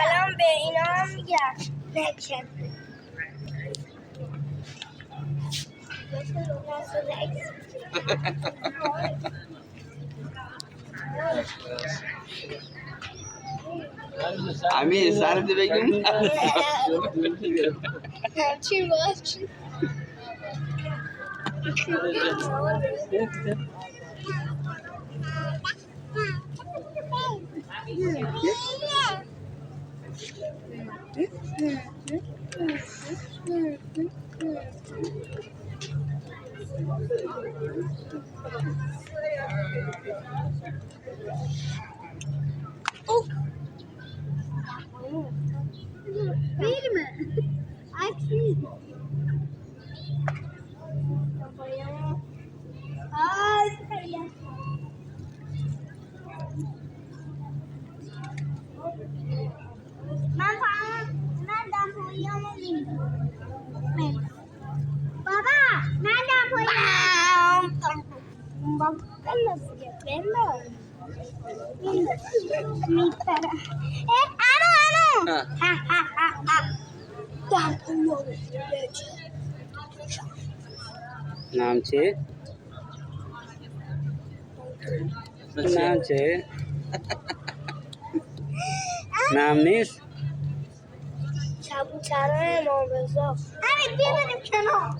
الان به اینا هم میگم نکن امیر سرت بگیم چی باش Wait a minute. Actually. من دمپاییامو میدونم بابا من دمپاییام بابا میپره نام چه؟ نام چه؟ نام نیست؟ کبوترهای امام رضا همین بیا بریم کنار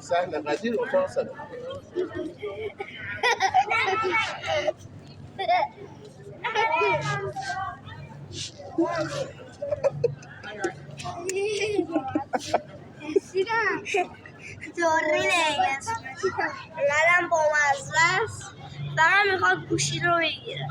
سهل قدیر اتاق سلام دوری اسمش اینقدرم بامزه است فقط میخواد گوشی رو بگیره